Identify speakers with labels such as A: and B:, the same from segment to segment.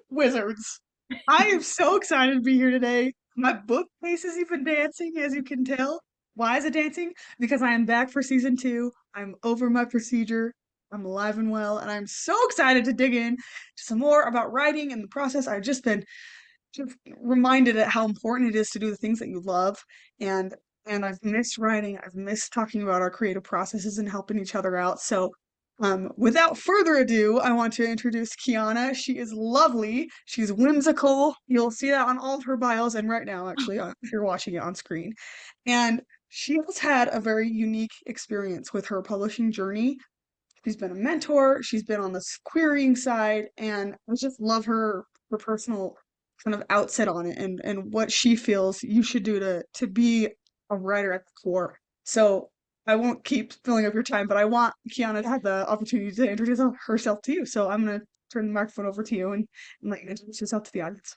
A: Wizards. I am so excited to be here today. My bookcase is even dancing, as you can tell. Why is it dancing? Because I am back for season two. I'm over my procedure. I'm alive and well, and I'm so excited to dig in to some more about writing and the process. I've just been just reminded at how important it is to do the things that you love, and I've missed writing. I've missed talking about our creative processes and helping each other out. So without further ado, I want to introduce Kiana. She is lovely. She's whimsical. You'll see that on all of her bios and right now, actually, if you're watching it on screen. And she has had a very unique experience with her publishing journey. She's been a mentor, she's been on this querying side, and I just love her personal kind of outset on it and what she feels you should do to be a writer at the core. So I won't keep filling up your time, but I want Kiana to have the opportunity to introduce herself to you. So I'm gonna turn the microphone over to you and let you introduce yourself to the audience.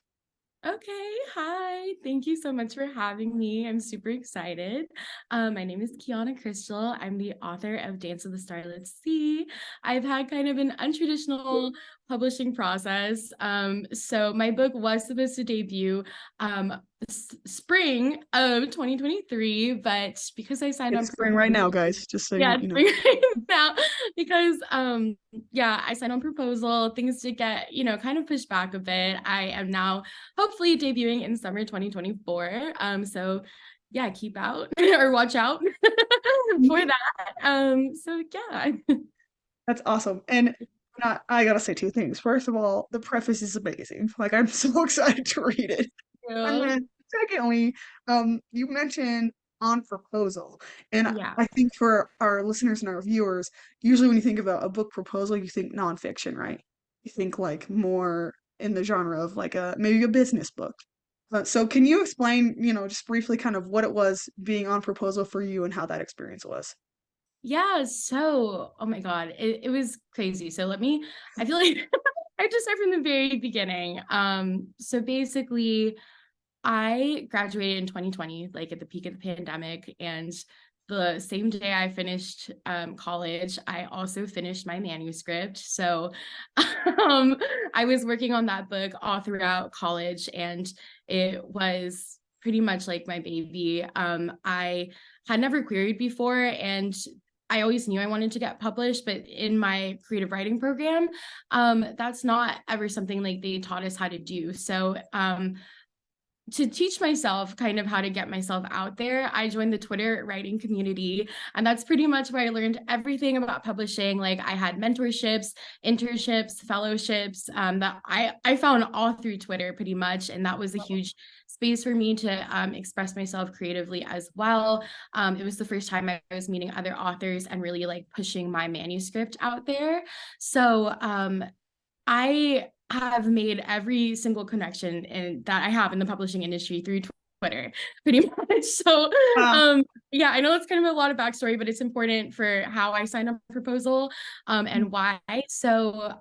B: Okay, hi. Thank you so much for having me. I'm super excited. My name is Kiana Krystle. I'm the author of Dance of the Starlit Sea. I've had kind of an untraditional publishing process. So my book was supposed to debut um, spring of 2023, but because I signed on
A: It's spring right now, guys, just so
B: yeah,
A: you know.
B: spring right now because yeah, I signed on proposal. Things did get, kind of pushed back a bit. I am now hopefully debuting in summer 2024. So yeah, keep out or watch out for that. So yeah.
A: That's awesome. And not, I gotta say two things. First of all, the preface is amazing. Like I'm so excited to read it. And
B: Yeah.
A: then secondly, you mentioned on proposal. And
B: Yeah.
A: I think for our listeners and our viewers, usually when you think about a book proposal, you think nonfiction, right? You think like more in the genre of like a maybe a business book. So can you explain, just briefly kind of what it was being on proposal for you and how that experience was?
B: Yeah, so oh my God, it was crazy. So I feel like I just start from the very beginning. So basically I graduated in 2020, like at the peak of the pandemic, and the same day I finished college, I also finished my manuscript. So um, I was working on that book all throughout college, and it was pretty much like my baby. I had never queried before, and I always knew I wanted to get published, but in my creative writing program, that's not ever something like they taught us how to do. So to teach myself kind of how to get myself out there, I joined the Twitter writing community. And that's pretty much where I learned everything about publishing. Like I had mentorships, internships, fellowships that I found all through Twitter pretty much. And that was a huge space for me to express myself creatively as well. It was the first time I was meeting other authors and really like pushing my manuscript out there. So I have made every single connection that I have in the publishing industry through Twitter, pretty much. So,
A: Wow.
B: yeah, I know it's kind of a lot of backstory, but it's important for how I signed up for proposal, and why. So,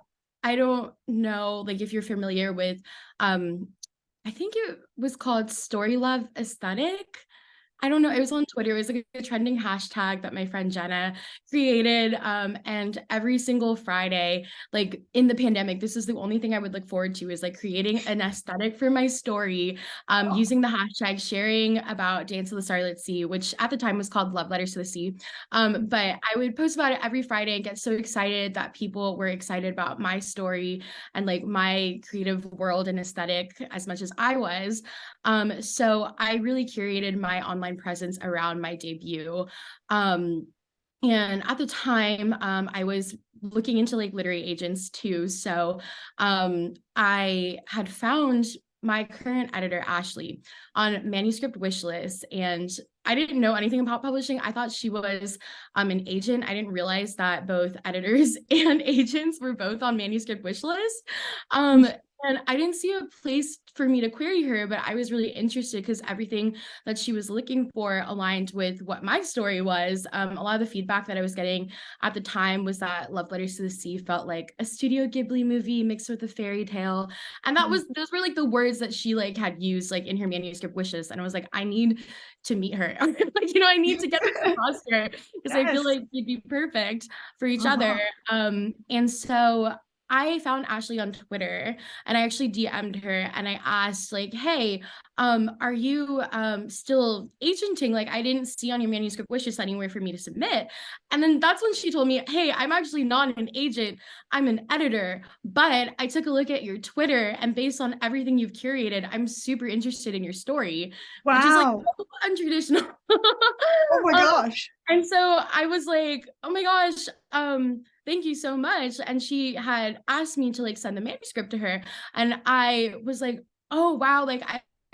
B: I don't know, like, if you're familiar with, I think it was called Story Love Aesthetic. I don't know. It was on Twitter. It was like a trending hashtag that my friend Jenna created. And every single Friday, like in the pandemic, this is the only thing I would look forward to is like creating an aesthetic for my story, using the hashtag sharing about Dance of the Starlit Sea, which at the time was called Love Letters to the Sea. But I would post about it every Friday and get so excited that people were excited about my story and like my creative world and aesthetic as much as I was. So I really curated my online presence around my debut. Um, and at the time, I was looking into like literary agents too. So I had found my current editor, Ashley, on Manuscript Wishlist. And I didn't know anything about publishing. I thought she was an agent. I didn't realize that both editors and agents were both on Manuscript Wishlist. And I didn't see a place for me to query her, but I was really interested because everything that she was looking for aligned with what my story was. A lot of the feedback that I was getting at the time was that Love Letters to the Sea felt like a Studio Ghibli movie mixed with a fairy tale. And those were like the words that she like had used like in her manuscript wishes. And I was like, I need to meet her. Like, I need to get this across her because I feel
A: Yes.
B: like she'd be perfect for each other.
A: Uh-huh.
B: And so I found Ashley on Twitter and I actually DM'd her and I asked like, "Hey, are you still agenting? Like I didn't see on your manuscript wishes anywhere for me to submit." And then that's when she told me, "Hey, I'm actually not an agent. I'm an editor, but I took a look at your Twitter and based on everything you've curated, I'm super interested in your story," which is like
A: Wow.
B: so untraditional.
A: Oh my
B: Um,
A: gosh.
B: and so I was like, "Oh my gosh, thank you so much." And she had asked me to like send the manuscript to her. And I was like, "Oh wow, like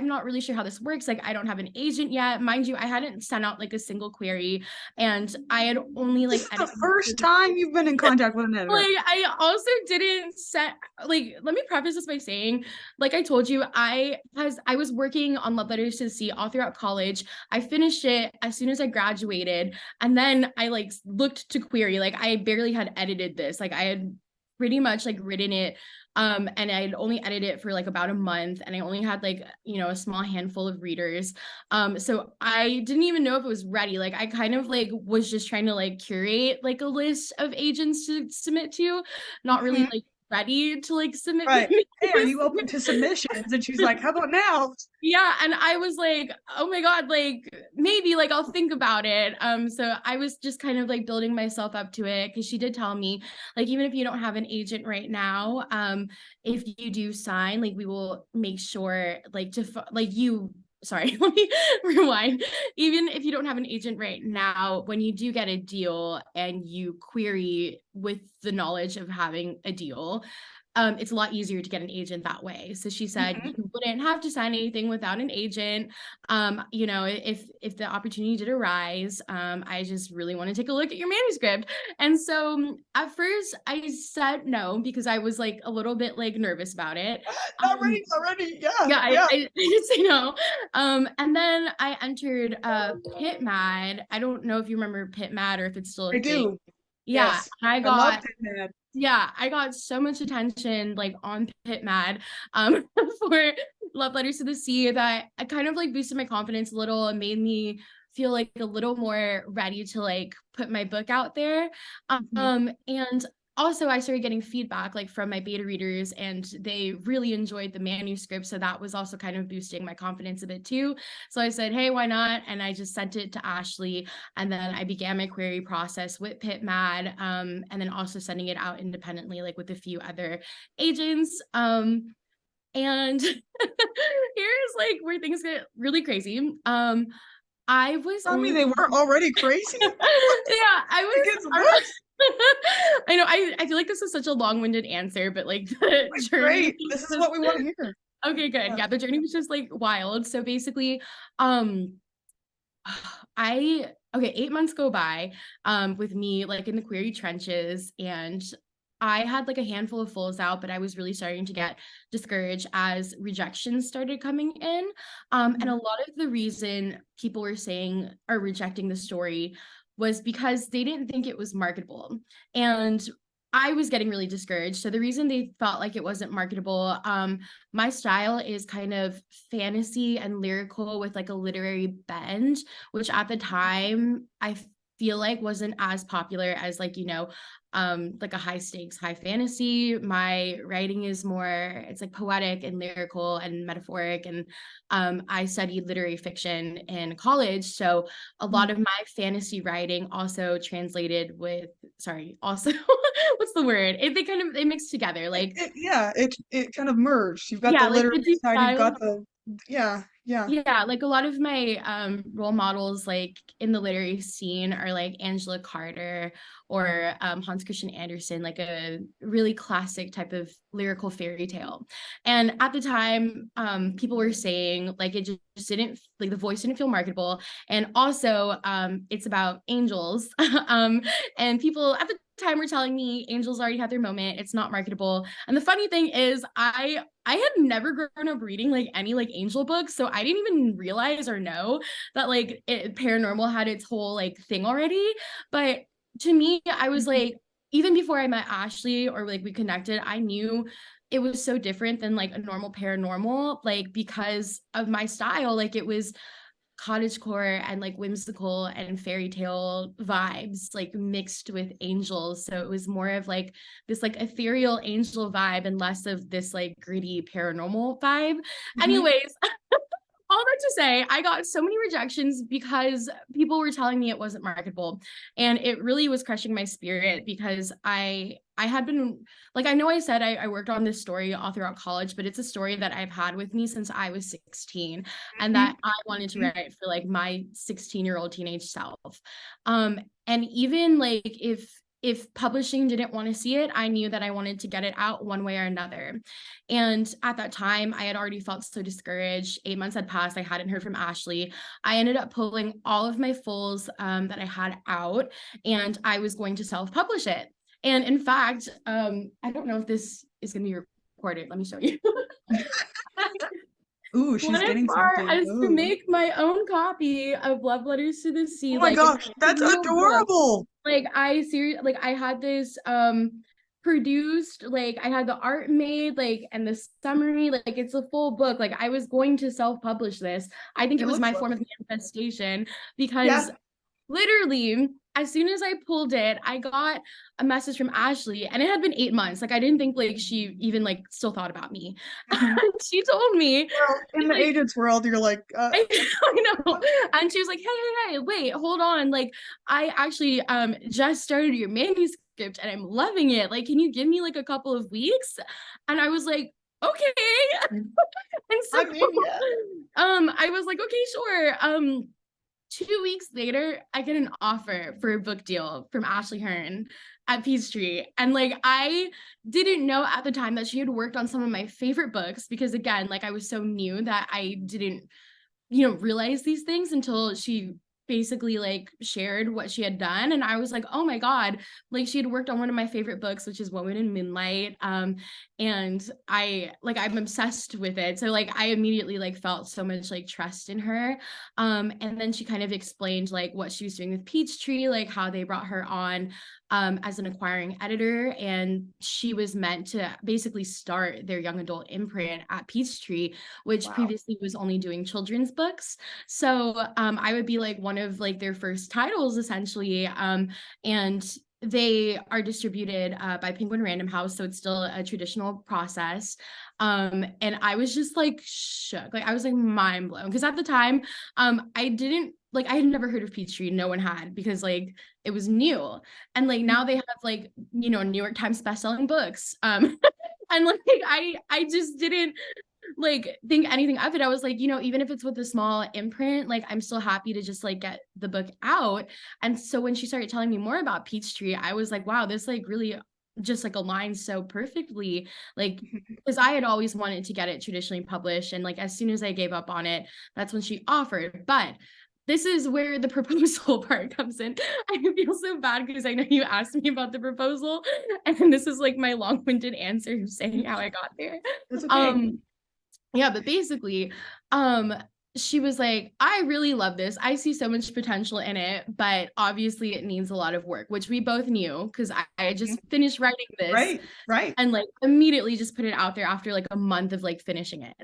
B: I'm not really sure how this works. Like, I don't have an agent yet." Mind you, I hadn't sent out like a single query and I had only
A: This
B: like
A: is the
B: edited
A: first time you've been in contact with an
B: like,
A: editor.
B: I also didn't set like, let me preface this by saying, like I told you, I was working on Love Letters to the Sea all throughout college. I finished it as soon as I graduated, and then I like looked to query. Like I barely had edited this. Like I had pretty much like written it and I'd only edited it for like about a month and I only had like, you know, a small handful of readers. So I didn't even know if it was ready. Like I kind of like was just trying to like curate like a list of agents to submit to, not really
A: Hmm.
B: like ready to like submit the
A: Right. Hey, are you open
B: manuscript.
A: to submissions? And she's like, how about now?
B: Yeah, and I was like, "Oh my God, like maybe like I'll think about it." So I was just kind of like building myself up to it because she did tell me like even if you don't have an agent right now, if you do sign, like we will make sure like like you sorry, let me rewind. Even if you don't have an agent right now, when you do get a deal and you query with the knowledge of having a deal, it's a lot easier to get an agent that way. So she said
A: Hmm.
B: you wouldn't have to sign anything without an agent. You know, if the opportunity did arise, I just really want to take a look at your manuscript. And so at first I said no because I was like a little bit like nervous about it.
A: Not
B: Um,
A: ready, not ready. Yeah,
B: yeah,
A: yeah.
B: I did say no. And then I entered Pit Mad. I don't know if you remember Pit Mad or if it's still a
A: I
B: thing.
A: do.
B: Yeah,
A: Yes.
B: I
A: I love
B: got
A: Pinhead.
B: yeah, I got so much attention like on Pit Mad for Love Letters to the Sea that I kind of like boosted my confidence a little and made me feel like a little more ready to like put my book out there.
A: Hmm.
B: And also I started getting feedback like from my beta readers and they really enjoyed the manuscript. So that was also kind of boosting my confidence a bit too. So I said, "Hey, why not?" And I just sent it to Ashley and then I began my query process with PitMad, and then also sending it out independently, like with a few other agents. And here's like where things get really crazy. I was
A: Tell me
B: only
A: they weren't already crazy? What the
B: yeah, I
A: it
B: was
A: gets worse.
B: I know I feel like this is such a long-winded answer, but like the
A: Like,
B: journey
A: great. This is
B: was
A: what we want to hear.
B: okay, good.
A: Yeah.
B: Yeah, the journey was just like wild. So basically, um I okay, 8 months go by with me like in the query trenches and I had like a handful of fulls out, but I was really starting to get discouraged as rejections started coming in. And
A: Mhm.
B: a lot of the reason people were saying or rejecting the story was because they didn't think it was marketable. And I was getting really discouraged. So the reason they felt like it wasn't marketable, my style is kind of fantasy and lyrical with like a literary bend, which at the time I feel like wasn't as popular as like, you know, like a high stakes, high fantasy. My writing is more, it's like poetic and lyrical and metaphoric. And I studied literary fiction in college. So a lot
A: Mhm.
B: of my fantasy writing also translated with, sorry, also, what's the word? They kind of, they mix together. Like,
A: Yeah, it kind of merged. You've got the
B: yeah, like
A: literary
B: the two
A: side, you've
B: styles.
A: got the yeah, yeah.
B: Yeah, like a lot of my role models like in the literary scene are like Angela Carter or Hans Christian Andersen, like a really classic type of lyrical fairy tale. And at the time, people were saying like it just didn't like the voice didn't feel marketable. And also it's about angels. And people at the time were telling me angels already had their moment. It's not marketable. And the funny thing is I had never grown up reading like any like angel books, so I didn't even realize or know that like paranormal had its whole like thing already. But to me, I was
A: Mhm.
B: like, even before I met Ashley or like we connected, I knew it was so different than like a normal paranormal, like because of my style. Like it was cottagecore and like whimsical and fairy tale vibes, like mixed with angels. So it was more of like this like ethereal angel vibe and less of this like gritty paranormal vibe.
A: Mhm.
B: Anyways, all that to say, I got so many rejections because people were telling me it wasn't marketable, and it really was crushing my spirit because I had been like, I know I said I worked on this story all throughout college, but it's a story that I've had with me since I was 16, and
A: Mhm.
B: that I wanted to
A: Mhm.
B: write for like my 16-year-old teenage self. And even like if publishing didn't want to see it, I knew that I wanted to get it out one way or another. And at that time, I had already felt so discouraged. 8 months had passed. I hadn't heard from Ashley. I ended up pulling all of my fulls that I had out, and I was going to self-publish it. And in fact, I don't know if this is going to be recorded. Let me show you.
A: Ooh, she's
B: Went as
A: getting
B: far
A: something.
B: as to
A: Ooh.
B: make my own copy of Love Letters to the
A: Oh
B: Sea,
A: my
B: like a
A: gosh, that's
B: real book.
A: adorable.
B: Like I had this produced, like I had the art made, like, and the summary, like it's a full book. Like I was going to self-publish this. I think
A: It
B: it was
A: looks
B: my form
A: lovely.
B: of manifestation
A: Yeah.
B: because literally as soon as I pulled it, I got a message from Ashley, and it had been 8 months. Like I didn't think like she even like still thought about me.
A: Mhm.
B: She told me,
A: Well, in
B: she's
A: the
B: like,
A: agents world, you're like,
B: I know.
A: what?
B: And she was like, hey, wait, hold on. Like, I actually just started your manuscript and I'm loving it. Like, can you give me like a couple of weeks? And I was like, okay. And so
A: I'm in yet.
B: I was like, okay, sure. 2 weeks later, I get an offer for a book deal from Ashley Hearn at Peachtree. And like I didn't know at the time that she had worked on some of my favorite books because again, like I was so new that I didn't realize these things until she basically like shared what she had done, and I was like, oh my god, like she had worked on one of my favorite books, which is Woman in Moonlight. And I'm obsessed with it, so like I immediately like felt so much like trust in her. And then she kind of explained like what she was doing with Peachtree, like how they brought her on as an acquiring editor, and she was meant to basically start their young adult imprint at Peachtree, which
A: Wow.
B: previously was only doing children's books. So I would be like one of like their first titles essentially. And they are distributed by Penguin Random House, so it's still a traditional process. And I was just like shook, like I was like mind blown because at the time, I had never heard of Peachtree. No one had because like it was new, and like
A: Mhm.
B: now they have like New York Times bestselling books. And like I just didn't like think anything of it. I was like, even if it's with a small imprint, like I'm still happy to just like get the book out. And so when she started telling me more about Peachtree, I was like, wow, this like really just like aligns so perfectly. Like, because I had always wanted to get it traditionally published. And like as soon as I gave up on it, that's when she offered. But this is where the proposal part comes in. I feel so bad because I know you asked me about the proposal, and this is like my long-winded answer of saying how I got there.
A: That's okay.
B: Um, yeah, but basically, um, she was like, I really love this. I see so much potential in it, but obviously it needs a lot of work, which we both knew because I had
A: Mhm.
B: just finished writing this
A: Right, right.
B: and like immediately just put it out there after like a month of like finishing it.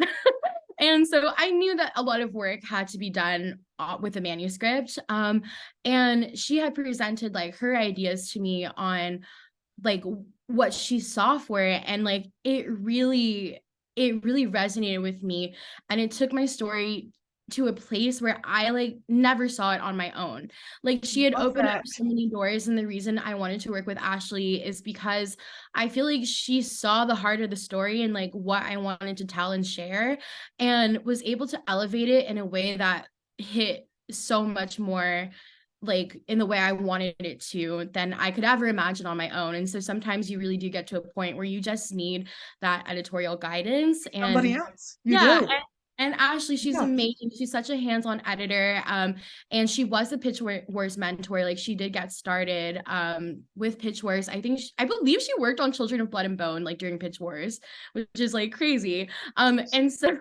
B: And so I knew that a lot of work had to be done with the manuscript. And she had presented like her ideas to me on like what she saw for it, and like it really resonated with me, and it took my story to a place where I like never saw it on my own. Like she had
A: Love
B: opened up
A: that.
B: so many doors, and the reason I wanted to work with Ashley is because I feel like she saw the heart of the story and like what I wanted to tell and share, and was able to elevate it in a way that hit so much more like in the way I wanted it to than I could ever imagine on my own. And so sometimes you really do get to a point where you just need that editorial guidance.
A: Somebody
B: And
A: else. You
B: yeah,
A: do.
B: and Ashley, she's
A: Yeah.
B: amazing. She's such a hands-on editor. And she was a Pitch Wars mentor. Like she did get started with Pitch Wars. I believe she worked on Children of Blood and Bone like during Pitch Wars, which is like crazy. And so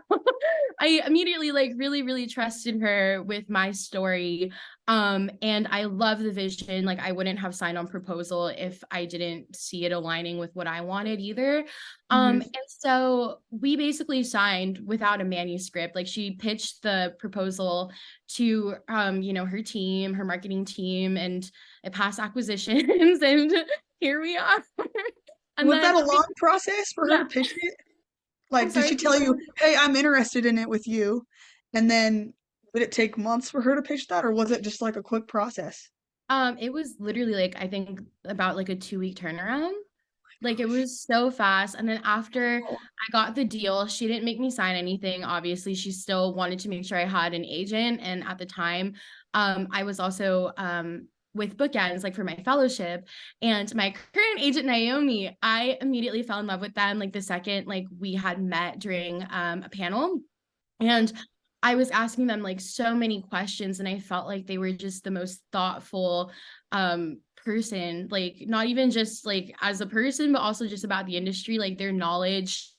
B: I immediately like really trusted her with my story. And I love the vision. Like I wouldn't have signed on proposal if I didn't see it aligning with what I wanted either.
A: Mhm.
B: And so we basically signed without a manuscript. Like she pitched the proposal to her team, her marketing team, and it passed acquisitions and here we are. And
A: Was
B: then
A: that a long process for her to
B: yeah,
A: pitch it?
B: I'm
A: Like, did
B: sorry.
A: she tell you, "Hey, I'm interested in it with you," and then did it take months for her to pitch that, or was it just like a quick process?
B: It was literally like I think about like a 2 week turnaround. Like it
A: Gosh.
B: was so fast. And then after
A: Oh,
B: I got the deal, she didn't make me sign anything. Obviously, she still wanted to make sure I had an agent. And at the time, I was also with bookends like for my fellowship, and my current agent Naomi, I immediately fell in love with them like the second like we had met during a panel. And I was asking them like so many questions, and I felt like they were just the most thoughtful person, like not even just like as a person, but also just about the industry, like their knowledge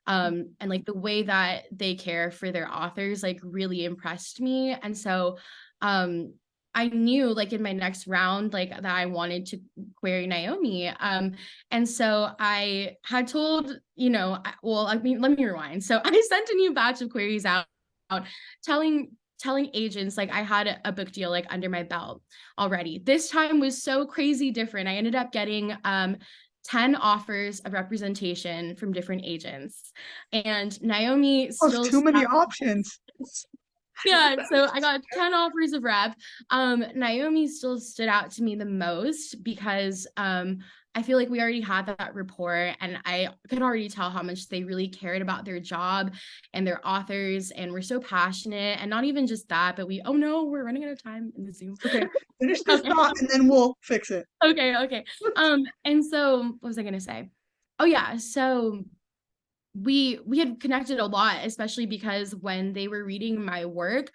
B: and like the way that they care for their authors like really impressed me. And so I knew like in my next round like that I wanted to query Naomi. And so I had told, well, I mean, let me rewind. So I sent a new batch of queries out telling agents like I had a book deal like under my belt already. This time was so crazy different. I ended up getting 10 offers of representation from different agents. And Naomi
A: that's
B: still
A: too many
B: stuck.
A: options.
B: Yeah, so I got 10 offers of rep. Naomi still stood out to me the most because I feel like we already had that rapport, and I could already tell how much they really cared about their job and their authors and were so passionate. And not even just that, but oh no, we're running out of time in the Zoom.
A: It's okay. Finish this
B: Okay.
A: thought and then we'll fix it.
B: Okay. And so what was I gonna say? Oh yeah, so we had connected a lot, especially because when they were reading my work,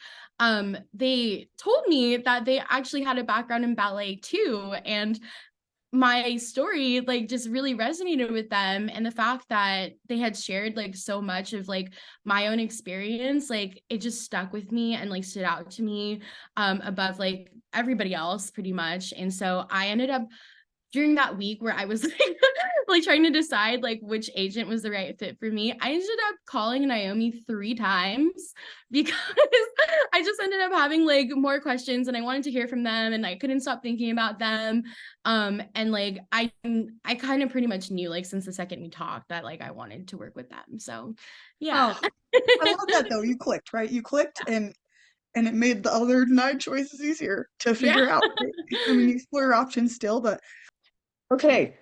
B: they told me that they actually had a background in ballet too. And my story like just really resonated with them, and the fact that they had shared like so much of like my own experience, like it just stuck with me and like stood out to me above like everybody else pretty much. And so I ended up during that week where I was like trying to decide like which agent was the right fit for me, I ended up calling Naomi 3 times because I just ended up having like more questions and I wanted to hear from them and I couldn't stop thinking about them. And like I kind of pretty much knew like since the second we talked that like I wanted to work with them. So yeah.
A: Oh, I love that though. You clicked, right? You clicked and it made the other nine choices easier to
B: Yeah.
A: figure out. I mean, you explore your options still, but okay.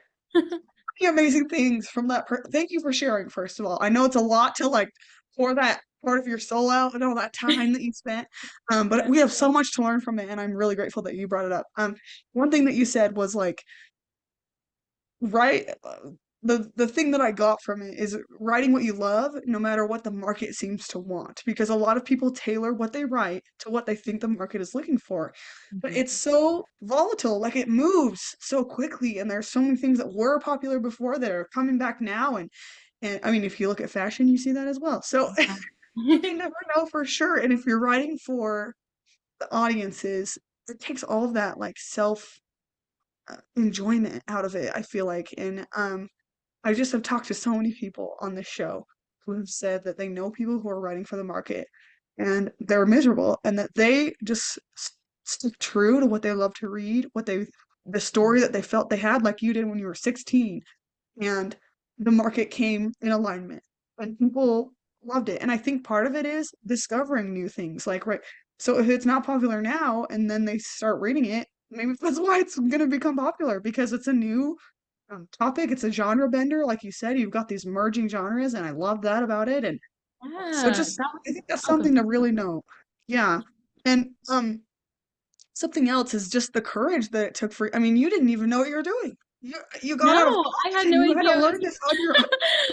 A: The amazing things from that. Thank you for sharing, first of all. I know it's a lot to like pour that part of your soul out and all that time that you spent. But
B: Yeah.
A: we have so much to learn from it, and I'm really grateful that you brought it up. One thing that you said was like, right, the thing that I got from it is writing what you love, no matter what the market seems to want, because a lot of people tailor what they write to what they think the market is looking for. But
B: Mhm.
A: it's so volatile, like it moves so quickly, and there's so many things that were popular before that are coming back now, and I mean, if you look at fashion, you see that as well. So you can never know for sure. And if you're writing for the audiences, it takes all of that like self enjoyment out of it, I feel like. And I just have talked to so many people on this show who have said that they know people who are writing for the market and they're miserable and that they just stick true to what they love to read, the story that they felt they had, like you did when you were 16, and the market came in alignment and people loved it. And I think part of it is discovering new things. Like, right, so if it's not popular now and then they start reading it, maybe that's why it's going to become popular because it's a new topic. It's a genre bender, like you said. You've got these merging genres, and I love that about it. And so,
B: Yeah,
A: just
B: that
A: I think that's
B: was
A: something to really know. Yeah, and something else is just the courage that it took for. I mean, you didn't even know what you were doing. You got out of
B: no, I
A: college
B: had
A: and
B: no
A: you had to
B: idea.
A: learn this on your
B: I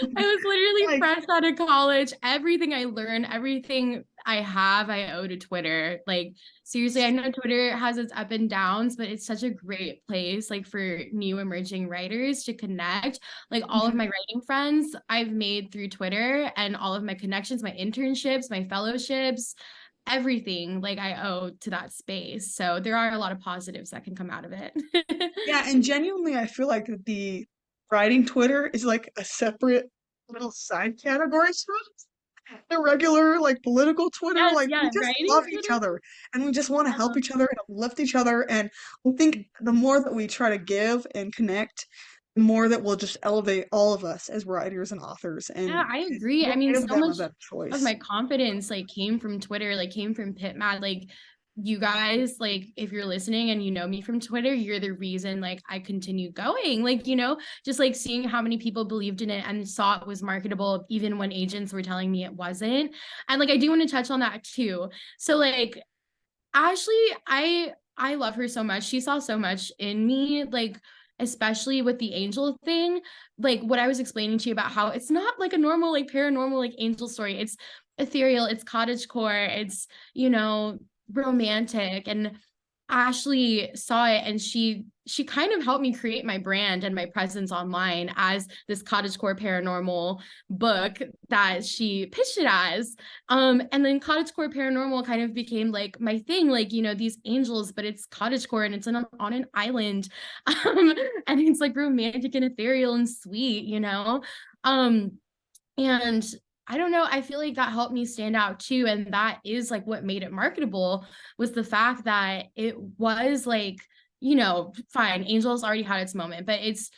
A: own.
B: was literally
A: Like,
B: fresh out of college. Everything I learned, everything I owe to Twitter. Like, seriously, I know Twitter has its up and downs, but it's such a great place, like, for new emerging writers to connect. Like, all of
A: Mhm.
B: my writing friends I've made through Twitter, and all of my connections, my internships, my fellowships, everything, like, I owe to that space. So there are a lot of positives that can come out of it.
A: Yeah, and genuinely, I feel like the writing Twitter is like a separate little side category from the regular like political Twitter.
B: Yes,
A: Like we
B: yeah,
A: just
B: writing
A: love each
B: Twitter.
A: other and we just want to help
B: Um,
A: each other and uplift each other. And I think the more that we try to give and connect, the more that will just elevate all of us as writers and authors
B: Yeah, I
A: and
B: agree. I
A: will
B: mean,
A: give
B: so
A: them a
B: much
A: better
B: of
A: choice.
B: my confidence like came from Twitter, like came from PitMad. Like, you guys, like, if you're listening and you know me from Twitter, you're the reason like I continue going. Like, just like seeing how many people believed in it and saw it was marketable even when agents were telling me it wasn't. And like I do want to touch on that too. So like Ashley, I love her so much. She saw so much in me, like especially with the angel thing, like what I was explaining to you about how it's not like a normal like paranormal like angel story. It's ethereal, it's cottagecore, it's, romantic. And Ashley saw it, and she kind of helped me create my brand and my presence online as this cottagecore paranormal book that she pitched it as. And then cottagecore paranormal kind of became like my thing, like, these angels, but it's cottagecore and it's on an island. And it's like romantic and ethereal and sweet, Um, and I don't know, I feel like that helped me stand out too. And that is like what made it marketable, was the fact that it was like, fine, Angels already had its moment, but it's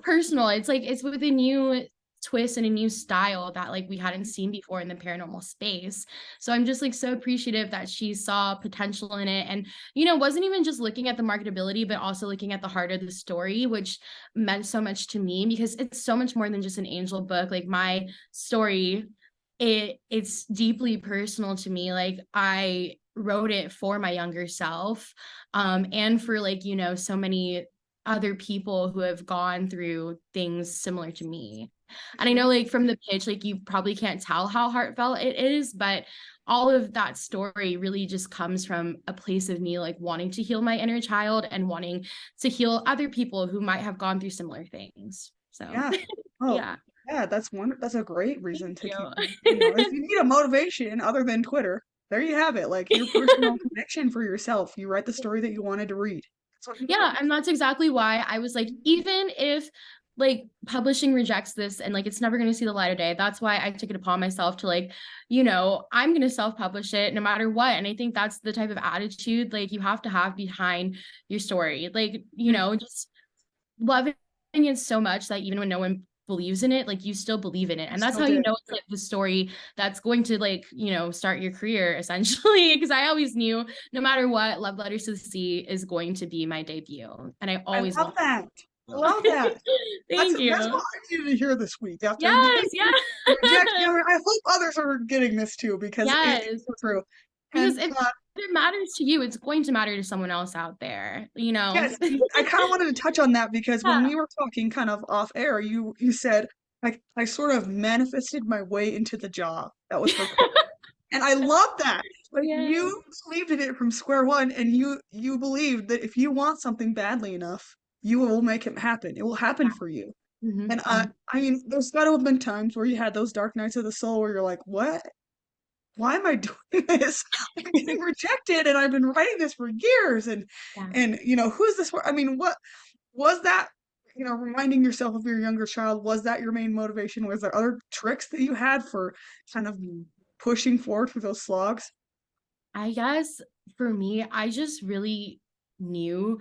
B: personal. It's like it's with a new twist and a new style that like we hadn't seen before in the paranormal space. So I'm just like so appreciative that she saw potential in it, and wasn't even just looking at the marketability, but also looking at the heart of the story, which meant so much to me because it's so much more than just an angel book. Like my story, it's deeply personal to me. Like I wrote it for my younger self, and for like, so many other people who have gone through things similar to me. And I know like from the pitch, like you probably can't tell how heartfelt it is, but all of that story really just comes from a place of me like wanting to heal my inner child and wanting to heal other people who might have gone through similar things. So
A: Yeah. Oh,
B: yeah,
A: yeah, that's a great
B: thank
A: reason to keep
B: you.
A: if you need a motivation other than Twitter, there you have it. Like your personal connection for yourself. You write the story that you wanted to read. That's what you do.
B: Yeah, and that's exactly why I was like, even if like publishing rejects this and like it's never going to see the light of day, that's why I took it upon myself to like, I'm going to self-publish it no matter what. And I think that's the type of attitude like you have to have behind your story. Like,
A: Mm,
B: just loving it so much that even when no one believes in it, like you still believe in it.
A: I
B: And that's
A: still
B: how you
A: did.
B: know it's like the story that's going to like, start your career essentially. Because I always knew no matter what, Love Letters to the Sea is going to be my debut. And I
A: I
B: always
A: love
B: wanted
A: that. I love
B: to.
A: that.
B: Thank
A: That's what
B: you.
A: I needed to hear this week after
B: Yes,
A: getting
B: yeah.
A: the rejection. I hope others are getting this too because it's
B: Yes.
A: so true.
B: Because
A: And
B: if it matters to you, it's going to matter to someone else out there,
A: yes, and I kind of wanted to touch on that because when
B: Yeah.
A: we were talking kind of off air, you said like I sort of manifested my way into the job that was for Quinn. And I love that. Like
B: Yeah.
A: you believed in it from square one and you believed that if you want something badly enough, you will make it happen. It will happen for you. And
B: Mhm.
A: I mean, there's got to have been times where you had those dark nights of the soul where you're like, what? Why am I doing this? I'm getting rejected and I've been writing this for years
B: Yeah.
A: and who is this for? I mean, what was that, reminding yourself of your younger child, was that your main motivation? Was there other tricks that you had for kind of
B: Mhm.
A: pushing forward through those slogs?
B: I guess for me, I just really knew,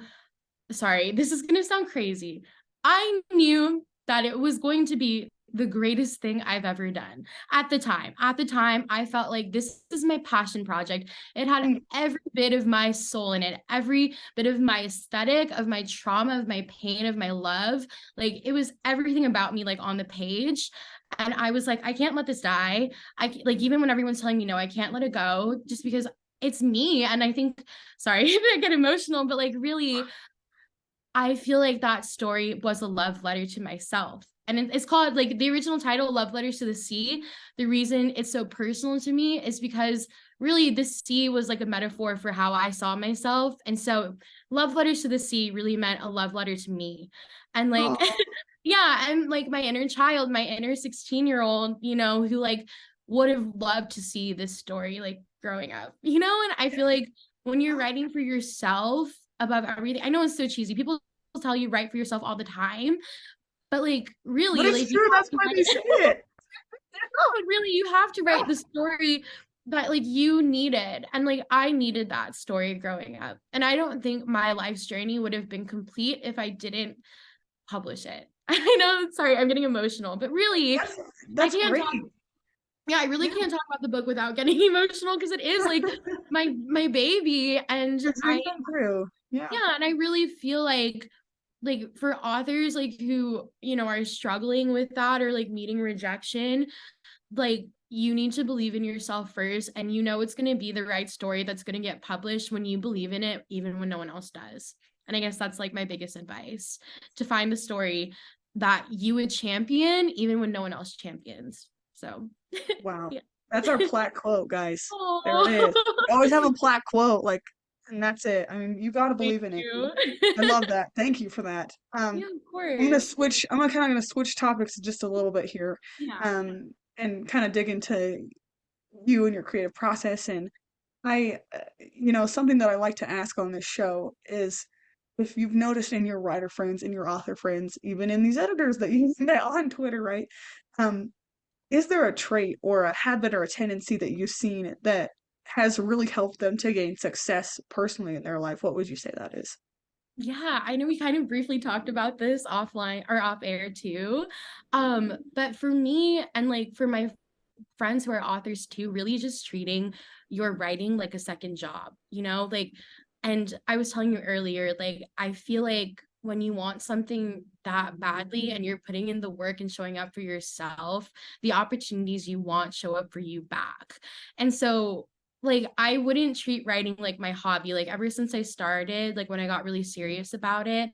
B: sorry, this is going to sound crazy. I knew that it was going to be the greatest thing I've ever done at the time. At the time, I felt like this is my passion project. It had
A: Mm,
B: every bit of my soul in it, every bit of my aesthetic, of my trauma, of my pain, of my love. Like it was everything about me, like on the page. And I was like, I can't let this die. Like, even when everyone's telling me no, I can't let it go just because it's me. And I think, sorry, I get emotional, but like really, I feel like that story was a love letter to myself. And it's called, like, the original title, Love Letters to the Sea. The reason it's so personal to me is because really the sea was like a metaphor for how I saw myself. And so Love Letters to the Sea really meant a love letter to me. And like,
A: Oh,
B: yeah, and like my inner child, my inner 16-year-old, who like would have loved to see this story like growing up, and I feel like when you're writing for yourself above everything, I know it's so cheesy. People tell you write for yourself all the time, but like
A: but
B: really,
A: it's
B: like you
A: true.
B: have
A: That's
B: to
A: why they say
B: write.
A: it.
B: No, really, you have to write
A: Yeah.
B: the story that like you needed. And like I needed that story growing up. And I don't think my life's journey would have been complete if I didn't publish it. I know, sorry, I'm getting emotional, but really,
A: That's
B: I
A: that's
B: can't
A: great.
B: talk. Yeah, I really
A: Yeah,
B: can't talk about the book without getting emotional because it is like my baby. And
A: your dreams come true. Yeah.
B: yeah, and I really feel like for authors like who, are struggling with that or like meeting rejection, like you need to believe in yourself first, and it's going to be the right story that's going to get published when you believe in it even when no one else does. And I guess that's like my biggest advice, to find the story that you would champion even when no one else champions. So
A: Wow.
B: yeah.
A: That's our plaque quote, guys. There it is.
B: Oh,
A: We always have a plaque quote, like, and that's it. I mean, you got to
B: thank
A: believe in it.
B: you.
A: I love that. Thank you for that.
B: Yeah, of
A: I'm gonna
B: course.
A: switch. I'm kind of gonna switch topics just a little bit here,
B: Yeah.
A: and kind of dig into you and your creative process. And something that I like to ask on this show is if you've noticed in your writer friends and your author friends, even in these editors that you met on Twitter, right? Um, is there a trait or a habit or a tendency that you've seen that has really helped them to gain success personally in their life? What would you say that is?
B: Yeah, I know we kind of briefly talked about this offline or off air too. But for me and like for my friends who are authors too, really just treating your writing like a second job, like, and I was telling you earlier, like, I feel like when you want something that badly and you're putting in the work and showing up for yourself, the opportunities you want show up for you back. And so, like, I wouldn't treat writing like my hobby. Like, ever since I started, like, when I got really serious about it,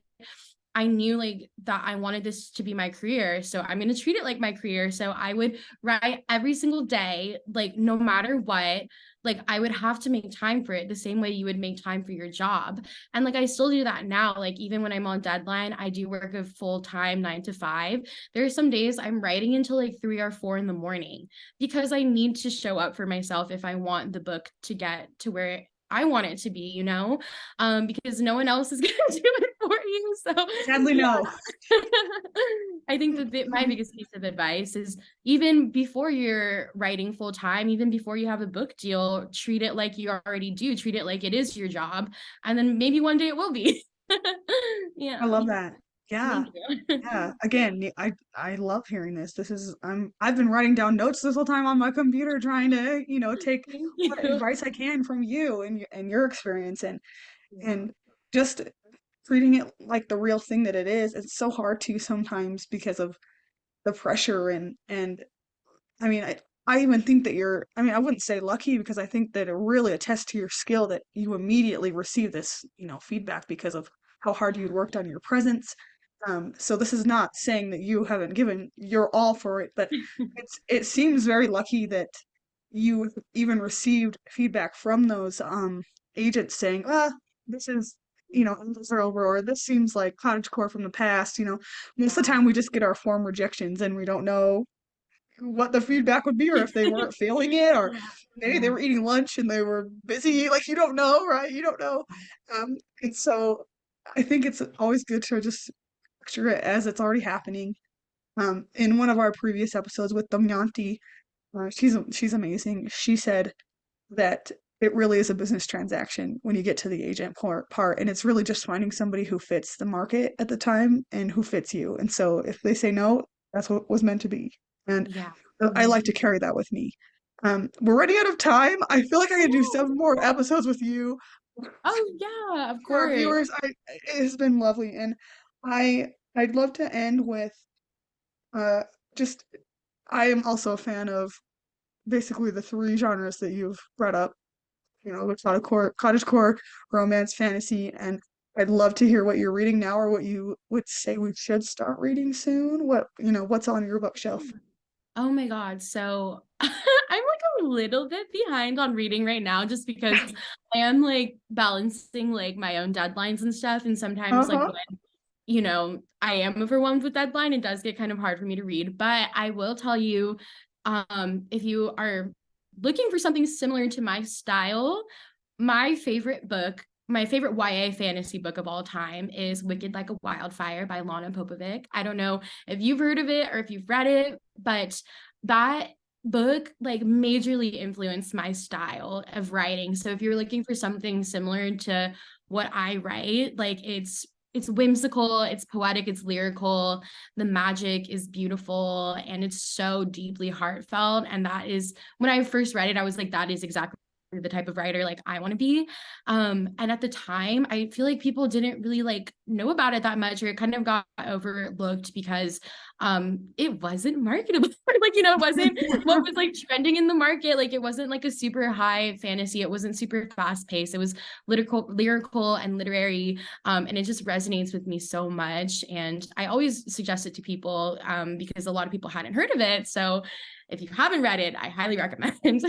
B: I knew like that I wanted this to be my career. So I'm going to treat it like my career. So I would write every single day, like no matter what, like I would have to make time for it the same way you would make time for your job. And like I still do that now. Like even when I'm on deadline, I do work a full time 9 to 5. There are some days I'm writing until like 3 or 4 in the morning because I need to show up for myself if I want the book to get to where I want it to be, because no one else is going to do it for you. So,
A: Sadly,
B: yeah,
A: no.
B: I think that my biggest piece of advice is even before you're writing full time, even before you have a book deal, treat it like you already do, treat it like it is your job. And then maybe one day it will be.
A: I
B: Yeah.
A: love that. Yeah.
B: Thank you.
A: Yeah. Again, I love hearing this. I've been writing down notes this whole time on my computer trying to, take
B: Thank
A: what
B: you.
A: advice I can from you and your experience and just treating it like the real thing that it is. It's so hard to sometimes because of the pressure and I mean, I even think that I mean, I wouldn't say lucky because I think that it really attests to your skill that you immediately receive this, feedback because of how hard you'd worked on your presence. So this is not saying that you haven't given your all for it, but it seems very lucky that you even received feedback from those agents saying, this is those are over, or this seems like cottagecore from the past. Most of the time we just get our form rejections and we don't know what the feedback would be, or if they weren't feeling it, or
B: Yeah.
A: maybe they were eating lunch and they were busy. Like you don't know, right? You don't know. And so I think it's always good to just picture it as it's already happening. In one of our previous episodes with Damyanti, she's amazing. She said that it really is a business transaction when you get to the agent part, and it's really just finding somebody who fits the market at the time and who fits you. And so if they say no, that's what was meant to be. And
B: Yeah.
A: I like to carry that with me. We're running out of time. I feel like I could do
B: Oh,
A: 7 more episodes with you.
B: oh yeah, of
A: For our
B: course.
A: viewers, it has been lovely, and I'd love to end with uh just I am also a fan of basically the three genres that you've brought up. Cottagecore, romance, fantasy, and I'd love to hear what you're reading now or what you would say we should start reading soon. What's on your bookshelf?
B: Oh my God. So I'm like a little bit behind on reading right now just because I am like balancing like my own deadlines and stuff. And sometimes like
A: Uh-huh.
B: when, I am overwhelmed with deadline, it does get kind of hard for me to read. But I will tell you, if you are looking for something similar to my style, my favorite YA fantasy book of all time is Wicked Like a Wildfire by Lana Popovic. I don't know if you've heard of it or if you've read it, but that book like majorly influenced my style of writing. So if you're looking for something similar to what I write, like it's whimsical, it's poetic, it's lyrical, the magic is beautiful, and it's so deeply heartfelt. And that is when I first read it, I was like, that is exactly the type of writer like I want to be. And at the time, I feel like people didn't really like know about it that much, or it kind of got overlooked because it wasn't marketable. Like, it wasn't what was like trending in the market. Like it wasn't like a super high fantasy. It wasn't super fast paced. It was lyrical and literary. And it just resonates with me so much. And I always suggest it to people because a lot of people hadn't heard of it. So if you haven't read it, I highly recommend.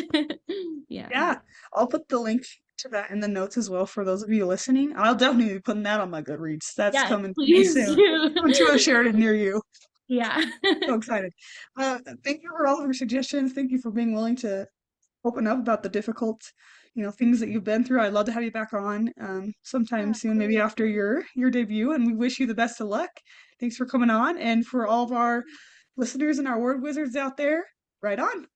B: Yeah.
A: Yeah, I'll put the link to that in the notes as well for those of you listening. I'll definitely be putting that on my Goodreads. That's
B: Yes,
A: coming to me
B: please
A: soon.
B: do.
A: Coming to a Sheridan near you.
B: Yeah.
A: So excited. Thank you for all of your suggestions. Thank you for being willing to open up about the difficult, things that you've been through. I'd love to have you back on
B: Yeah,
A: sometime
B: of
A: soon, maybe
B: course.
A: after your debut. And we wish you the best of luck. Thanks for coming on. And for all of our listeners and our word wizards out there, right on.